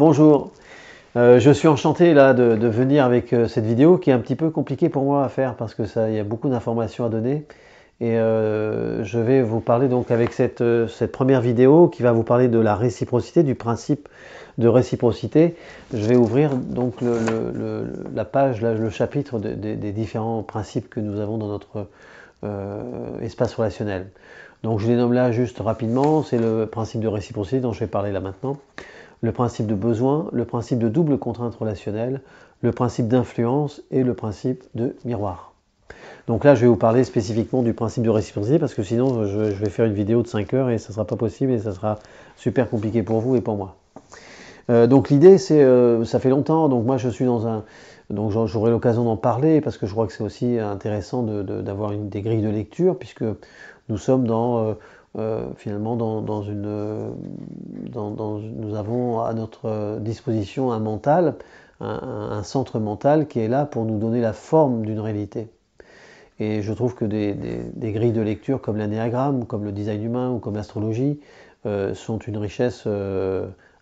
Bonjour, je suis enchanté là de venir avec cette vidéo qui est un petit peu compliquée pour moi à faire parce que il y a beaucoup d'informations à donner et je vais vous parler donc avec cette première vidéo qui va vous parler de la réciprocité, du principe de réciprocité. Je vais ouvrir donc la page, le chapitre des différents principes que nous avons dans notre espace relationnel. Donc je les nomme là juste rapidement, c'est le principe de réciprocité dont je vais parler là maintenant. Le principe de besoin, le principe de double contrainte relationnelle, le principe d'influence et le principe de miroir. Donc là, je vais vous parler spécifiquement du principe de réciprocité parce que sinon, je vais faire une vidéo de 5 heures et ça ne sera pas possible et ça sera super compliqué pour vous et pour moi. Donc l'idée, c'est, ça fait longtemps, donc moi je suis dans un... Donc j'aurai l'occasion d'en parler parce que je crois que c'est aussi intéressant d'avoir des grilles de lecture puisque nous sommes finalement dans une... nous avons à notre disposition un mental, un centre mental qui est là pour nous donner la forme d'une réalité. Et je trouve que des grilles de lecture comme l'anéagramme, comme le design humain ou comme l'astrologie sont une richesse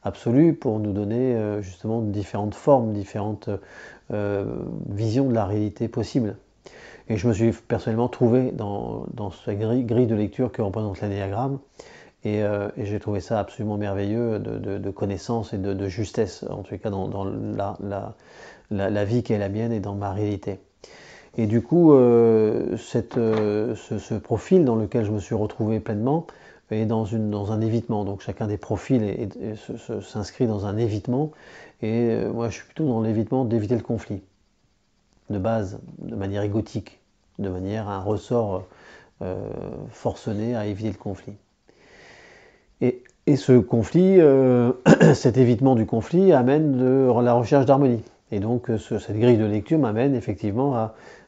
absolue pour nous donner justement différentes formes, différentes visions de la réalité possible. Et je me suis personnellement trouvé dans cette grille de lecture que représente l'anéagramme et j'ai trouvé ça absolument merveilleux de connaissance et de justesse, en tout cas dans la vie qui est la mienne et dans ma réalité. Et du coup, ce profil dans lequel je me suis retrouvé pleinement est dans un évitement. Donc chacun des profils s'inscrit dans un évitement. Et moi, je suis plutôt dans l'évitement d'éviter le conflit, de base, de manière égotique, de manière à un ressort forcené à éviter le conflit. Et ce conflit, cet évitement du conflit amène la recherche d'harmonie. Et donc cette grille de lecture m'amène effectivement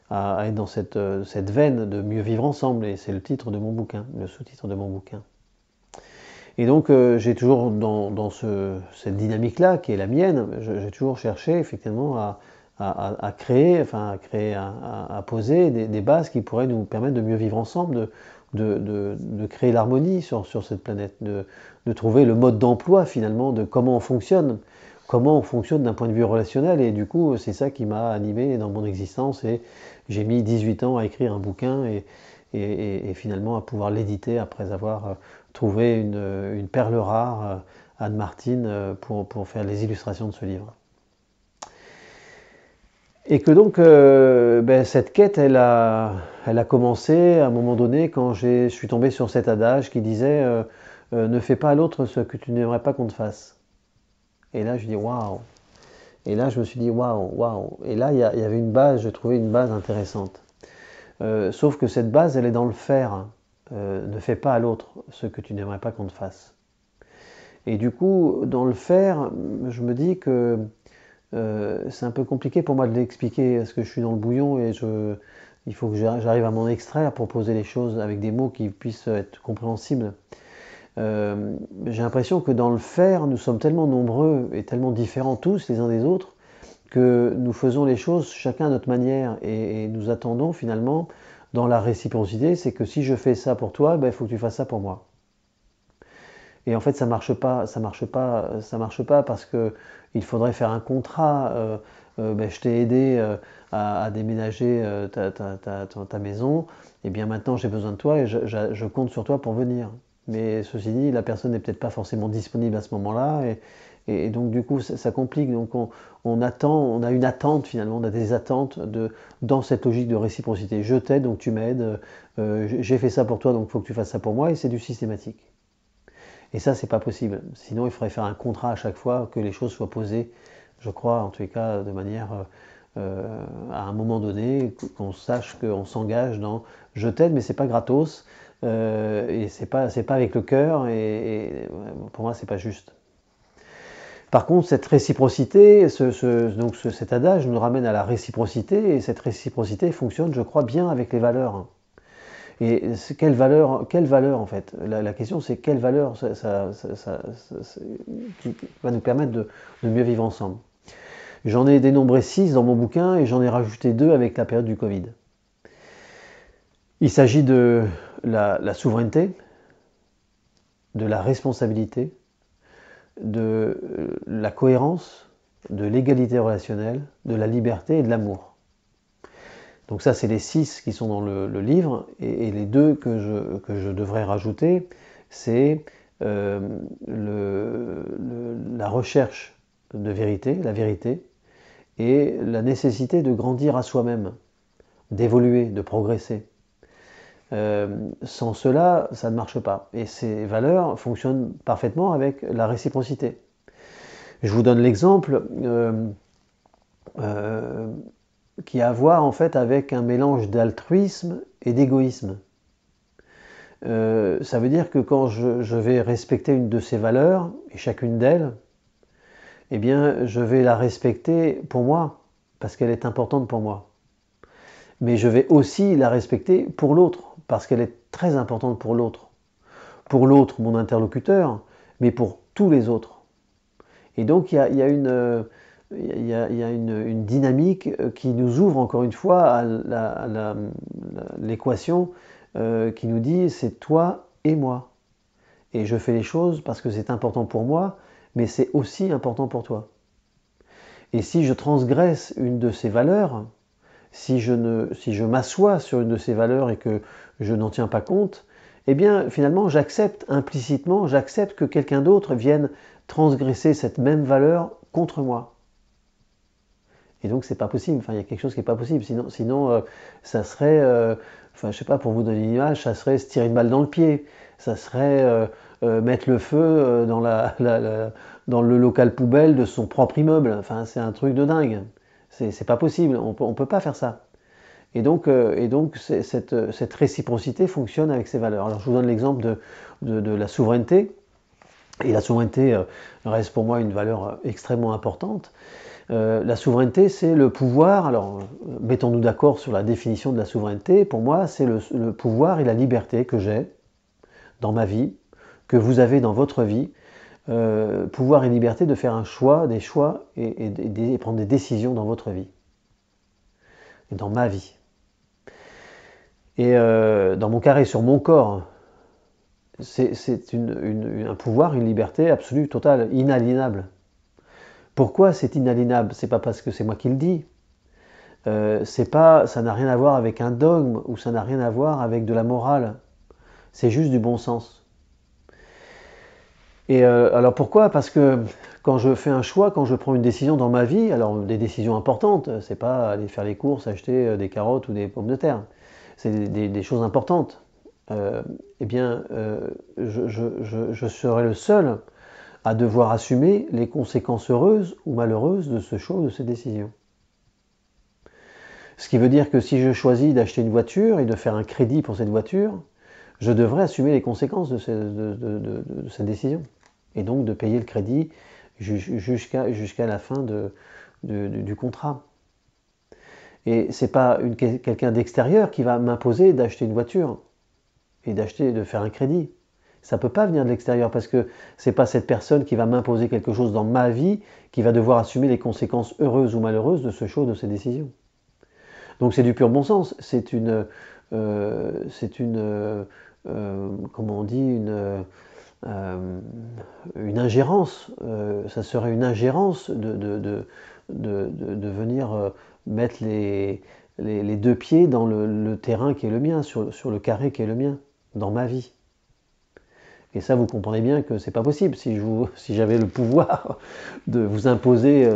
à être dans cette veine de mieux vivre ensemble. Et c'est le titre de mon bouquin, le sous-titre de mon bouquin. Et donc j'ai toujours dans cette dynamique-là, qui est la mienne, j'ai toujours cherché effectivement à poser des bases qui pourraient nous permettre de mieux vivre ensemble, de créer l'harmonie sur cette planète, de trouver le mode d'emploi finalement de comment on fonctionne d'un point de vue relationnel. Et du coup, c'est ça qui m'a animé dans mon existence. Et j'ai mis 18 ans à écrire un bouquin et finalement à pouvoir l'éditer après avoir trouvé une perle rare, Anne Martin, pour faire les illustrations de ce livre. Et que donc, cette quête, elle a commencé à un moment donné quand je suis tombé sur cet adage qui disait ne fais pas à l'autre ce que tu n'aimerais pas qu'on te fasse. Et là, je dis waouh. Et là, je me suis dit waouh, waouh. Et là, il y avait une base, je trouvais une base intéressante. Sauf que cette base, elle est dans le faire. Ne fais pas à l'autre ce que tu n'aimerais pas qu'on te fasse. Et du coup, dans le faire, je me dis que c'est un peu compliqué pour moi de l'expliquer parce que je suis dans le bouillon et il faut que j'arrive à m'en extraire pour poser les choses avec des mots qui puissent être compréhensibles. J'ai l'impression que dans le faire, nous sommes tellement nombreux et tellement différents tous les uns des autres que nous faisons les choses chacun à notre manière et nous attendons finalement dans la réciprocité, c'est que si je fais ça pour toi, il faut que tu fasses ça pour moi. Et en fait, ça marche pas parce que il faudrait faire un contrat. Je t'ai aidé à déménager ta maison, et bien maintenant j'ai besoin de toi et je compte sur toi pour venir. Mais ceci dit, la personne n'est peut-être pas forcément disponible à ce moment-là, et donc du coup ça complique. Donc on a une attente finalement, on a des attentes dans cette logique de réciprocité. Je t'aide, donc tu m'aides. J'ai fait ça pour toi, donc il faut que tu fasses ça pour moi, et c'est du systématique. Et ça, c'est pas possible. Sinon, il faudrait faire un contrat à chaque fois que les choses soient posées, je crois, en tous les cas, de manière à un moment donné, qu'on sache qu'on s'engage dans je t'aide, mais c'est pas gratos, et c'est pas avec le cœur, et pour moi, c'est pas juste. Par contre, cette réciprocité, cet adage nous ramène à la réciprocité, et cette réciprocité fonctionne, je crois, bien avec les valeurs. Et quelle valeur en fait? La question c'est quelle valeur qui va nous permettre de mieux vivre ensemble. J'en ai dénombré 6 dans mon bouquin et j'en ai rajouté 2 avec la période du Covid. Il s'agit de la souveraineté, de la responsabilité, de la cohérence, de l'égalité relationnelle, de la liberté et de l'amour. Donc ça, c'est les 6 qui sont dans le livre, et les 2 que je devrais rajouter, c'est la recherche de vérité, la vérité, et la nécessité de grandir à soi-même, d'évoluer, de progresser. Sans cela, ça ne marche pas. Et ces valeurs fonctionnent parfaitement avec la réciprocité. Je vous donne l'exemple qui a à voir en fait avec un mélange d'altruisme et d'égoïsme. Ça veut dire que quand je vais respecter une de ces valeurs, et chacune d'elles, eh bien, je vais la respecter pour moi, parce qu'elle est importante pour moi. Mais je vais aussi la respecter pour l'autre, parce qu'elle est très importante pour l'autre. Pour l'autre, mon interlocuteur, mais pour tous les autres. Et donc, il y a une dynamique qui nous ouvre encore une fois à l'équation qui nous dit c'est toi et moi. Et je fais les choses parce que c'est important pour moi, mais c'est aussi important pour toi. Et si je transgresse une de ces valeurs, si je m'assois sur une de ces valeurs et que je n'en tiens pas compte, eh bien finalement j'accepte implicitement, j'accepte que quelqu'un d'autre vienne transgresser cette même valeur contre moi. Et donc c'est pas possible, enfin il y a quelque chose qui n'est pas possible, sinon ça serait, enfin je sais pas, pour vous donner une image, ça serait se tirer une balle dans le pied, ça serait mettre le feu dans le local poubelle de son propre immeuble, enfin c'est un truc de dingue, c'est pas possible, on peut pas faire ça. Et donc cette réciprocité fonctionne avec ces valeurs. Alors je vous donne l'exemple de la souveraineté, et la souveraineté reste pour moi une valeur extrêmement importante. La souveraineté, c'est le pouvoir, alors mettons-nous d'accord sur la définition de la souveraineté, pour moi c'est le pouvoir et la liberté que j'ai dans ma vie, que vous avez dans votre vie, pouvoir et liberté de faire un choix, des choix et prendre des décisions dans votre vie, et dans ma vie. Et dans mon carré sur mon corps, c'est un pouvoir, une liberté absolue, totale, inaliénable. Pourquoi c'est inaliénable? C'est pas parce que c'est moi qui le dis. Ça n'a rien à voir avec un dogme ou ça n'a rien à voir avec de la morale. C'est juste du bon sens. Et alors pourquoi? Parce que quand je fais un choix, quand je prends une décision dans ma vie, alors des décisions importantes, c'est pas aller faire les courses, acheter des carottes ou des pommes de terre. C'est des choses importantes. Eh bien, je serai le seul à devoir assumer les conséquences heureuses ou malheureuses de ce choix ou de ces décisions. Ce qui veut dire que si je choisis d'acheter une voiture et de faire un crédit pour cette voiture, je devrais assumer les conséquences de cette décision. Et donc de payer le crédit jusqu'à la fin du contrat. Et ce n'est pas quelqu'un d'extérieur qui va m'imposer d'acheter une voiture et de faire un crédit. Ça ne peut pas venir de l'extérieur parce que ce n'est pas cette personne qui va m'imposer quelque chose dans ma vie qui va devoir assumer les conséquences heureuses ou malheureuses de ce choix, de ces décisions. Donc c'est du pur bon sens. Comment on dit, une ingérence. Ça serait une ingérence de venir mettre les 2 pieds dans le terrain qui est le mien, sur le carré qui est le mien, dans ma vie. Et ça, vous comprenez bien que c'est pas possible. Si j'avais le pouvoir de vous imposer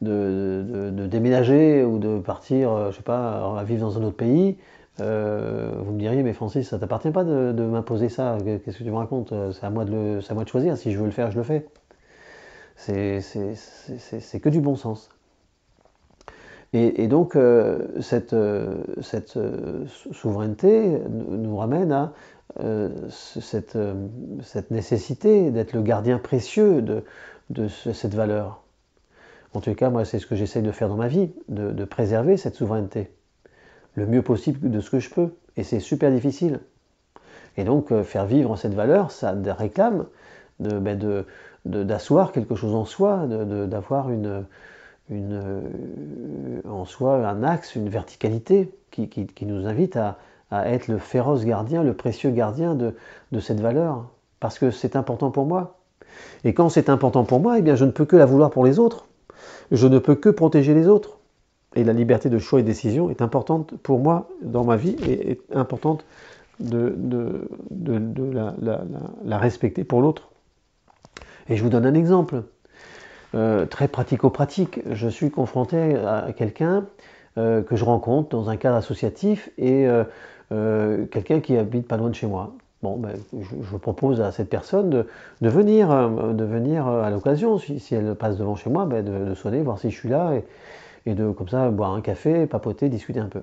de déménager ou de partir, je sais pas, à vivre dans un autre pays, vous me diriez, mais Francis, ça t'appartient pas de m'imposer ça. Qu'est-ce que tu me racontes? C'est à moi de choisir. Si je veux le faire, je le fais. C'est que du bon sens. Et donc, cette souveraineté nous ramène à cette nécessité d'être le gardien précieux de cette valeur. En tout cas, moi, c'est ce que j'essaye de faire dans ma vie, de préserver cette souveraineté le mieux possible de ce que je peux. Et c'est super difficile. Et donc, faire vivre cette valeur, ça réclame d'asseoir quelque chose en soi, d'avoir en soi un axe, une verticalité qui nous invite à être le féroce gardien, le précieux gardien de cette valeur. Parce que c'est important pour moi. Et quand c'est important pour moi, eh bien, je ne peux que la vouloir pour les autres. Je ne peux que protéger les autres. Et la liberté de choix et de décision est importante pour moi dans ma vie et est importante de la respecter pour l'autre. Et je vous donne un exemple très pratico-pratique. Je suis confronté à quelqu'un que je rencontre dans un cadre associatif et quelqu'un qui habite pas loin de chez moi. Bon, ben, je propose à cette personne de venir à l'occasion, si elle passe devant chez moi, ben, de sonner, voir si je suis là et de comme ça boire un café, papoter, discuter un peu.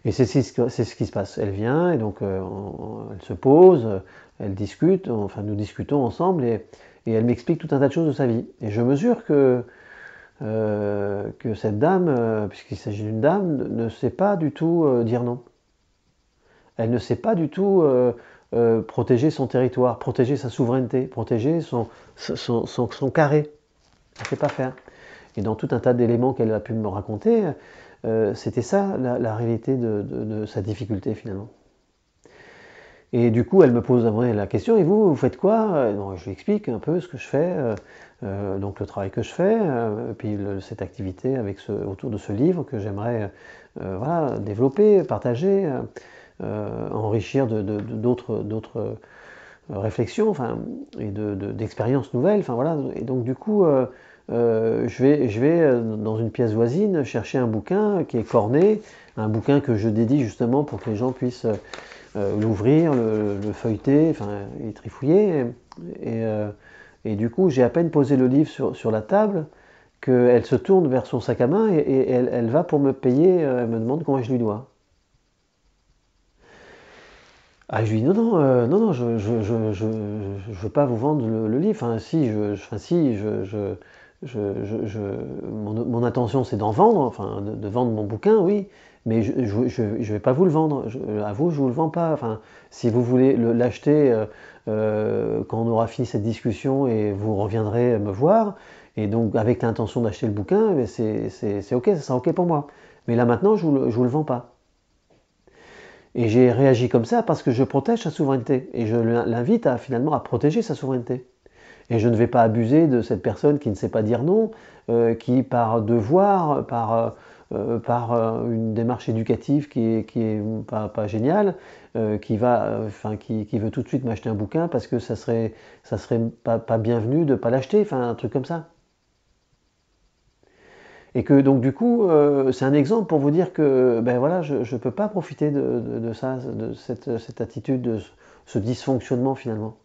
Et c'est ce qui se passe. Elle vient et donc elle se pose, elle discute, enfin nous discutons ensemble et elle m'explique tout un tas de choses de sa vie. Et je mesure que cette dame, puisqu'il s'agit d'une dame, ne sait pas du tout dire non. Elle ne sait pas du tout protéger son territoire, protéger sa souveraineté, protéger son carré. Elle ne sait pas faire. Et dans tout un tas d'éléments qu'elle a pu me raconter, c'était ça la réalité de sa difficulté finalement. Et du coup, elle me pose la question, et vous faites quoi? Donc, je lui explique un peu ce que je fais, donc le travail que je fais, puis cette activité avec autour de ce livre que j'aimerais voilà, développer, partager, enrichir d'autres réflexions enfin, et d'expériences nouvelles. Enfin, voilà. Et donc du coup, je vais dans une pièce voisine chercher un bouquin qui est corné, un bouquin que je dédie justement pour que les gens puissent l'ouvrir, le feuilleter, enfin, et trifouiller. Et du coup, j'ai à peine posé le livre sur la table qu'elle se tourne vers son sac à main et elle va pour me payer, elle me demande combien je lui dois. Ah, je lui dis non, non, non, non, je veux pas vous vendre le livre. Enfin, si, mon intention c'est d'en vendre, enfin, de vendre mon bouquin, oui, mais je vais pas vous le vendre. À vous, je vous le vends pas. Enfin, si vous voulez l'acheter quand on aura fini cette discussion et vous reviendrez me voir, et donc avec l'intention d'acheter le bouquin, eh c'est ok, ça sera ok pour moi. Mais là maintenant, je vous le vends pas. Et j'ai réagi comme ça parce que je protège sa souveraineté. Et je l'invite finalement à protéger sa souveraineté. Et je ne vais pas abuser de cette personne qui ne sait pas dire non, qui par devoir, par une démarche éducative qui est pas géniale, qui veut tout de suite m'acheter un bouquin parce que ça serait pas bienvenu de ne pas l'acheter, enfin un truc comme ça. Et que donc du coup, c'est un exemple pour vous dire que ben voilà, je ne peux pas profiter de ça, de cette attitude, de ce dysfonctionnement finalement.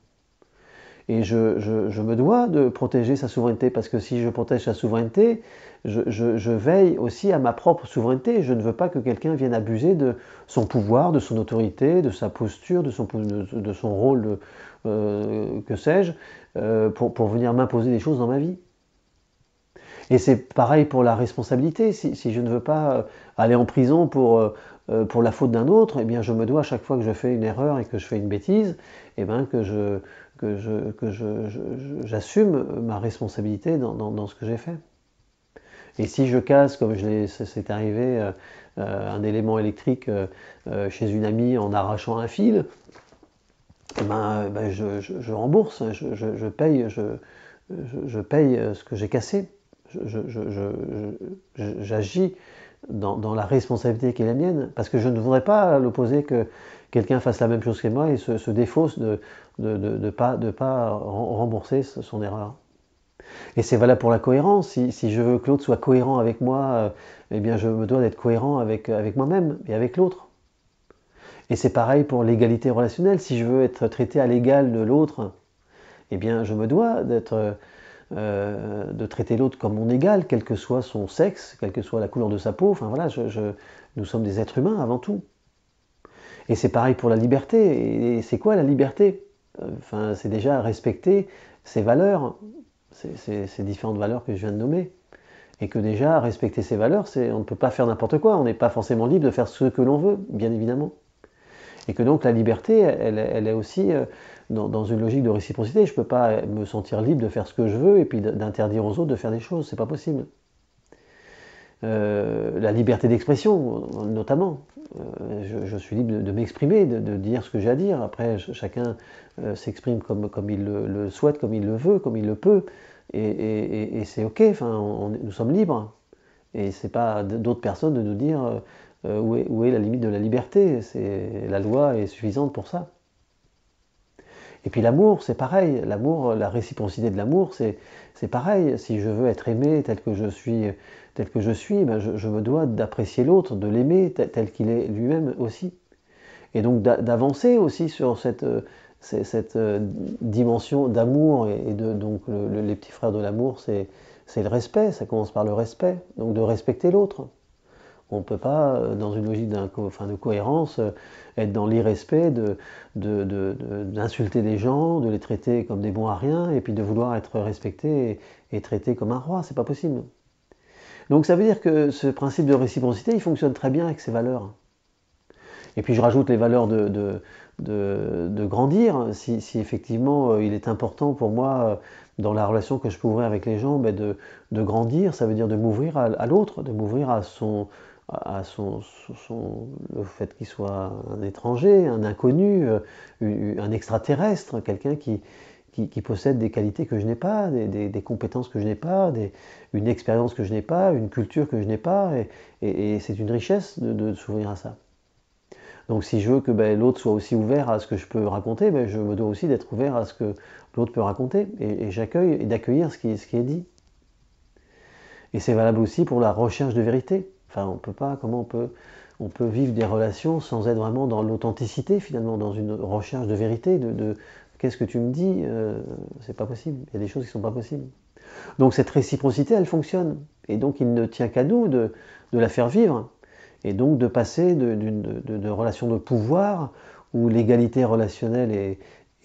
Et je me dois de protéger sa souveraineté, parce que si je protège sa souveraineté, je veille aussi à ma propre souveraineté. Je ne veux pas que quelqu'un vienne abuser de son pouvoir, de son autorité, de sa posture, de son rôle, que sais-je, pour venir m'imposer des choses dans ma vie. Et c'est pareil pour la responsabilité. Si je ne veux pas aller en prison pour la faute d'un autre, eh bien je me dois à chaque fois que je fais une erreur et que je fais une bêtise, eh bien j'assume ma responsabilité dans ce que j'ai fait. Et si je casse, comme c'est arrivé, un élément électrique chez une amie en arrachant un fil, eh ben, je rembourse, je paye, je paye ce que j'ai cassé. J'agis dans la responsabilité qui est la mienne, parce que je ne voudrais pas à l'opposé que quelqu'un fasse la même chose que moi et se défausse de pas rembourser son erreur. Et c'est valable pour la cohérence. Si je veux que l'autre soit cohérent avec moi, eh bien je me dois d'être cohérent avec moi-même et avec l'autre. Et c'est pareil pour l'égalité relationnelle. Si je veux être traité à l'égal de l'autre, eh bien je me dois de traiter l'autre comme mon égal, quel que soit son sexe, quelle que soit la couleur de sa peau. Enfin voilà, nous sommes des êtres humains avant tout. Et c'est pareil pour la liberté. Et c'est quoi la liberté? Enfin, c'est déjà respecter ses valeurs, ces différentes valeurs que je viens de nommer. Et que déjà, respecter ses valeurs, on ne peut pas faire n'importe quoi. On n'est pas forcément libre de faire ce que l'on veut, bien évidemment. Et que donc la liberté, elle est aussi dans une logique de réciprocité. Je ne peux pas me sentir libre de faire ce que je veux et puis d'interdire aux autres de faire des choses. C'est pas possible. la liberté d'expression, notamment. Je suis libre de m'exprimer, de dire ce que j'ai à dire. Après, chacun s'exprime comme il le souhaite, comme il le veut, comme il le peut. Et c'est OK, enfin, nous sommes libres. Et c'est pas d'autres personnes de nous dire où est la limite de la liberté. La loi est suffisante pour ça. Et puis l'amour, c'est pareil. L'amour, la réciprocité de l'amour, c'est pareil. Si je veux être aimé tel que je suis, ben je me dois d'apprécier l'autre, de l'aimer tel qu'il est lui-même aussi. Et donc d'avancer aussi sur cette dimension d'amour donc les petits frères de l'amour, c'est le respect. Ça commence par le respect, donc de respecter l'autre. On ne peut pas, dans une logique de cohérence, être dans l'irrespect, d'insulter des gens, de les traiter comme des bons à rien, et puis de vouloir être respecté et traité comme un roi. C'est pas possible. Donc ça veut dire que ce principe de réciprocité, il fonctionne très bien avec ces valeurs. Et puis je rajoute les valeurs de grandir. Si effectivement il est important pour moi, dans la relation que je peux ouvrir avec les gens, de grandir, ça veut dire de m'ouvrir à l'autre, de m'ouvrir à le fait qu'il soit un étranger, un inconnu, un extraterrestre, quelqu'un qui possède des qualités que je n'ai pas, des compétences que je n'ai pas, une expérience que je n'ai pas, une culture que je n'ai pas, et c'est une richesse de s'ouvrir à ça. Donc si je veux que l'autre soit aussi ouvert à ce que je peux raconter, je me dois aussi d'être ouvert à ce que l'autre peut raconter, et j'accueille et d'accueillir ce qui est dit. Et c'est valable aussi pour la recherche de vérité. Enfin, on peut pas, comment on peut vivre des relations sans être vraiment dans l'authenticité, finalement, dans une recherche de vérité, de qu'est-ce que tu me dis, c'est pas possible. Il y a des choses qui sont pas possibles. Donc cette réciprocité, elle fonctionne. Et donc il ne tient qu'à nous de la faire vivre. Et donc de passer de relations de pouvoir, où l'égalité relationnelle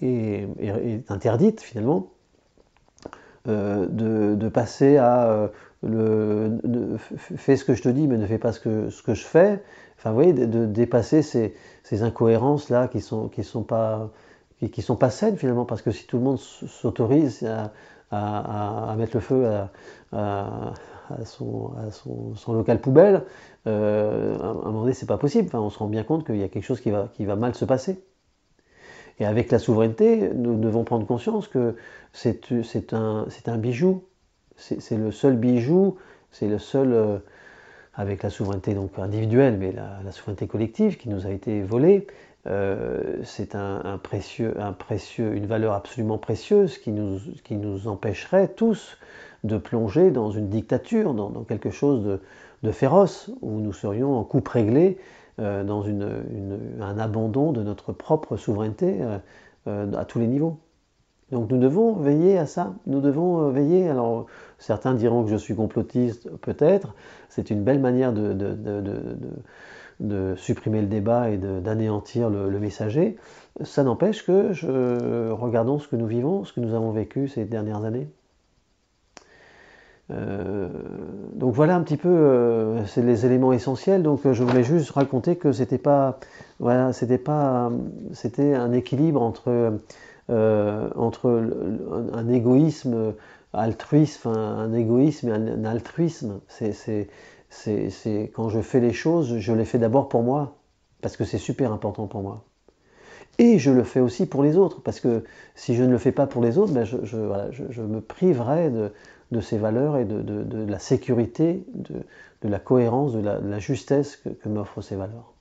est interdite, finalement, de passer à fais ce que je te dis, mais ne fais pas ce que je fais. Enfin, vous voyez, de dépasser ces incohérences-là qui sont pas saines, finalement, parce que si tout le monde s'autorise à mettre le feu à son local poubelle, à un moment donné, c'est pas possible. Enfin, on se rend bien compte qu'il y a quelque chose qui va mal se passer. Et avec la souveraineté, nous devons prendre conscience que c'est un bijou. C'est le seul bijou, c'est le seul, avec la souveraineté donc individuelle, mais la souveraineté collective qui nous a été volée, c'est une valeur absolument précieuse qui nous empêcherait tous de plonger dans une dictature, dans quelque chose de féroce, où nous serions en coupe réglée, dans un abandon de notre propre souveraineté à tous les niveaux. Donc nous devons veiller à ça, nous devons veiller, alors certains diront que je suis complotiste, peut-être, c'est une belle manière de supprimer le débat et d'anéantir le messager. Ça n'empêche que regardons ce que nous vivons, ce que nous avons vécu ces dernières années. Donc voilà un petit peu, c'est les éléments essentiels. Donc je voulais juste raconter que c'était un équilibre entre un égoïsme altruiste, un égoïsme et un altruisme. C'est quand je fais les choses, je les fais d'abord pour moi, parce que c'est super important pour moi. Et je le fais aussi pour les autres, parce que si je ne le fais pas pour les autres, je me priverai de ces valeurs et de la sécurité, de la cohérence, de la justesse que m'offrent ces valeurs.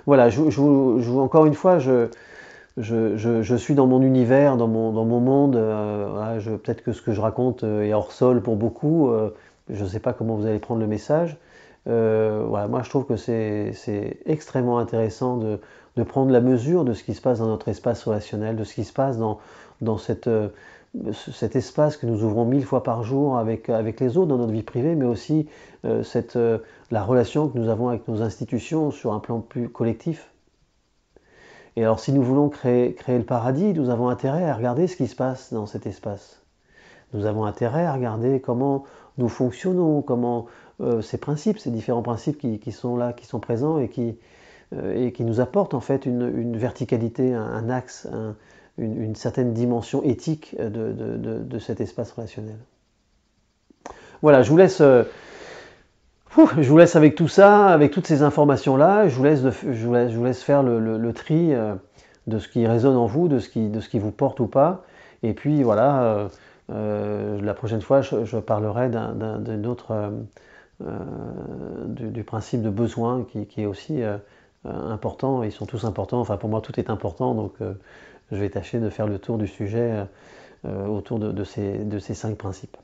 Voilà, encore une fois, je suis dans mon univers, dans mon monde. Voilà, peut-être que ce que je raconte est hors sol pour beaucoup. Je ne sais pas comment vous allez prendre le message. Voilà, moi je trouve que c'est extrêmement intéressant de prendre la mesure de ce qui se passe dans notre espace relationnel, de ce qui se passe dans cet espace que nous ouvrons 1000 fois par jour avec les autres dans notre vie privée, mais aussi la relation que nous avons avec nos institutions sur un plan plus collectif. Et alors si nous voulons créer le paradis, nous avons intérêt à regarder ce qui se passe dans cet espace. Nous avons intérêt à regarder comment nous fonctionnons, comment ces principes, ces différents principes qui sont là, qui sont présents et qui nous apportent en fait une verticalité, un axe, une certaine dimension éthique de cet espace relationnel. Voilà, je vous laisse Je vous laisse avec tout ça, avec toutes ces informations-là. Je vous laisse faire le tri de ce qui résonne en vous, de ce qui vous porte ou pas. Et puis voilà, la prochaine fois, je parlerai d'une autre, du principe de besoin qui est aussi important. Ils sont tous importants. Enfin, pour moi, tout est important. Donc, je vais tâcher de faire le tour du sujet autour de ces 5 principes.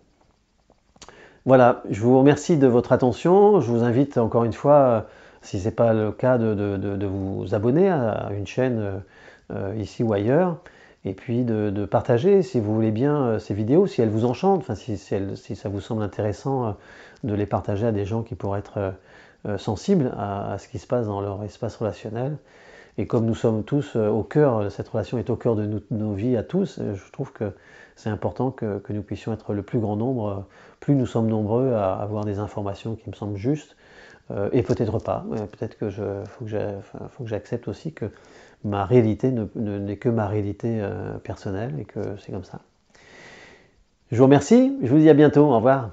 Voilà, je vous remercie de votre attention. Je vous invite encore une fois, si ce n'est pas le cas, de vous abonner à une chaîne ici ou ailleurs, et puis de partager, si vous voulez bien, ces vidéos, si elles vous enchantent, enfin, si ça vous semble intéressant, de les partager à des gens qui pourraient être sensibles à ce qui se passe dans leur espace relationnel. Et comme nous sommes tous au cœur, cette relation est au cœur de nos vies à tous, je trouve que c'est important que nous puissions être le plus grand nombre, plus nous sommes nombreux à avoir des informations qui me semblent justes, et peut-être pas. Peut-être que faut que j'accepte aussi que ma réalité n'est que ma réalité personnelle et que c'est comme ça. Je vous remercie, je vous dis à bientôt, au revoir.